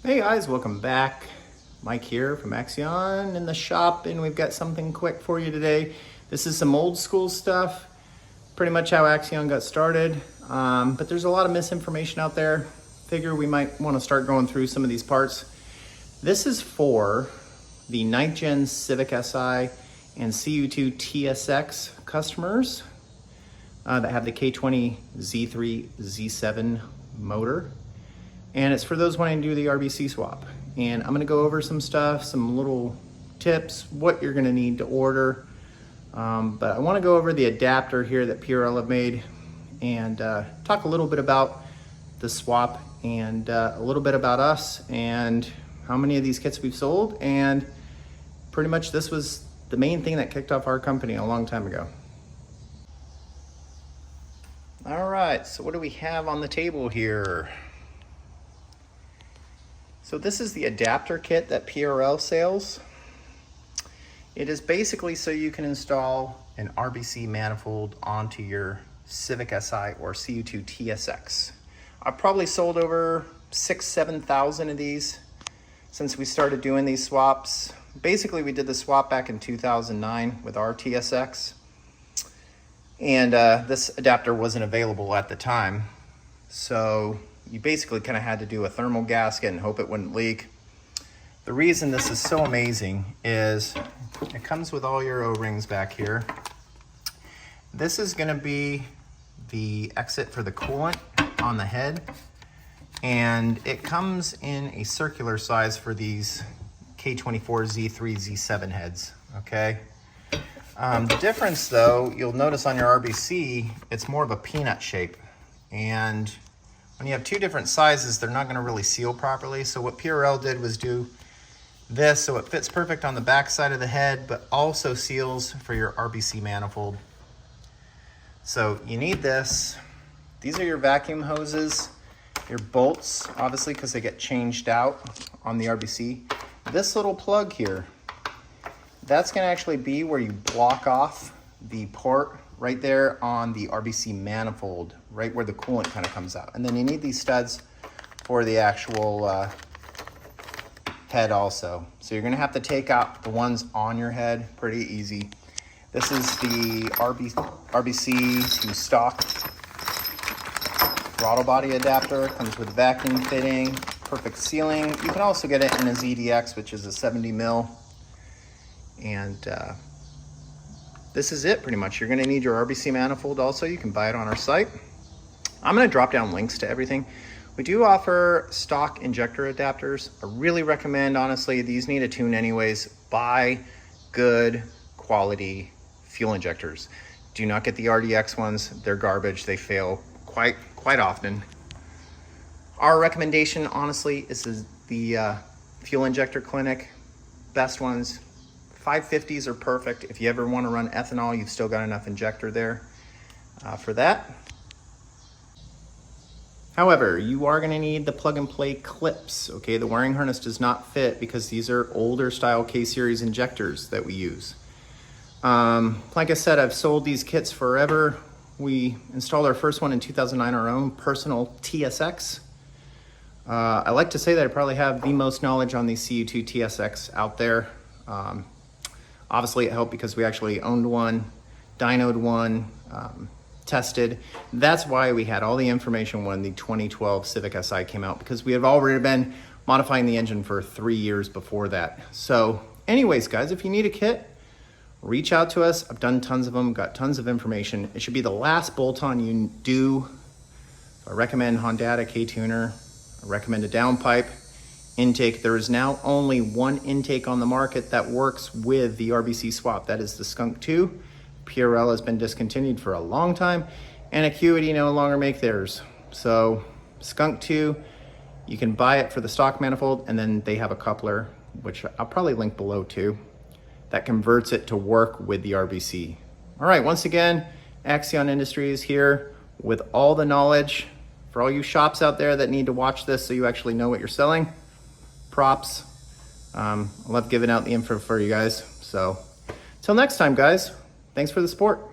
Hey guys, welcome back. Mike here from Axion in the shop, and we've got something quick for you today. This is some old school stuff, pretty much how Axion got started, but there's a lot of misinformation out there. Figure we might want to start going through some of these parts. This is for the 9th gen Civic Si and Cu2 TSX customers that have the K20 Z3 Z7 motor. And it's for those wanting to do the RBC swap. And I'm gonna go over some stuff, some little tips, what you're gonna need to order. But I wanna go over the adapter here that PRL have made and talk a little bit about the swap and a little bit about us and how many of these kits we've sold. And pretty much this was the main thing that kicked off our company a long time ago. All right, so what do we have on the table here? So this is the adapter kit that PRL sells. It is basically so you can install an RBC manifold onto your Civic Si or Cu2 TSX. I've probably sold over 7,000 of these since we started doing these swaps. Basically, we did the swap back in 2009 with our TSX. And this adapter wasn't available at the time. So you basically kind of had to do a thermal gasket and hope it wouldn't leak. The reason this is so amazing is it comes with all your O-rings back here. This is gonna be the exit for the coolant on the head. And it comes in a circular size for these K24 Z3 Z7 heads, okay? The difference though, you'll notice on your RBC, it's more of a peanut shape. And when you have two different sizes, they're not gonna really seal properly. So what PRL did was do this so it fits perfect on the back side of the head, but also seals for your RBC manifold. So you need this. These are your vacuum hoses, your bolts, obviously, because they get changed out on the RBC. This little plug here, that's gonna actually be where you block off the port right there on the RBC manifold, right where the coolant kind of comes out. And then you need these studs for the actual head also. So you're gonna have to take out the ones on your head, pretty easy. This is the RBC to stock throttle body adapter. Comes with vacuum fitting, perfect sealing. You can also get it in a ZDX, which is a 70 mil. And this is it pretty much. You're gonna need your RBC manifold also. You can buy it on our site. I'm gonna drop down links to everything. We do offer stock injector adapters. I really recommend, honestly, these need a tune anyways. Buy good quality fuel injectors. Do not get the RDX ones. They're garbage. They fail quite often. Our recommendation, honestly, is the fuel injector clinic. Best ones. 550s are perfect. If you ever want to run ethanol, you've still got enough injector there for that. However, you are going to need the plug and play clips. Okay, the wiring harness does not fit because these are older style K-series injectors that we use. Like I said, I've sold these kits forever. We installed our first one in 2009, our own personal TSX. I like to say that I probably have the most knowledge on the Cu2 TSX out there. Obviously it helped because we actually owned one, dynoed one, tested. That's why we had all the information when the 2012 Civic Si came out, because we had already been modifying the engine for 3 years before that. So anyways, guys, if you need a kit, reach out to us. I've done tons of them, got tons of information. It should be the last bolt-on you do. I recommend Honda K-tuner. I recommend a downpipe. Intake. There is now only one intake on the market that works with the RBC swap. That is the Cu2. PRL has been discontinued for a long time, and Acuity no longer make theirs. So Cu2, you can buy it for the stock manifold, and then they have a coupler, which I'll probably link below too, that converts it to work with the RBC. All right, once again, Axion Industries here with all the knowledge for all you shops out there that need to watch this so you actually know what you're selling. Props. I love giving out the info for you guys. So till next time, guys, thanks for the support.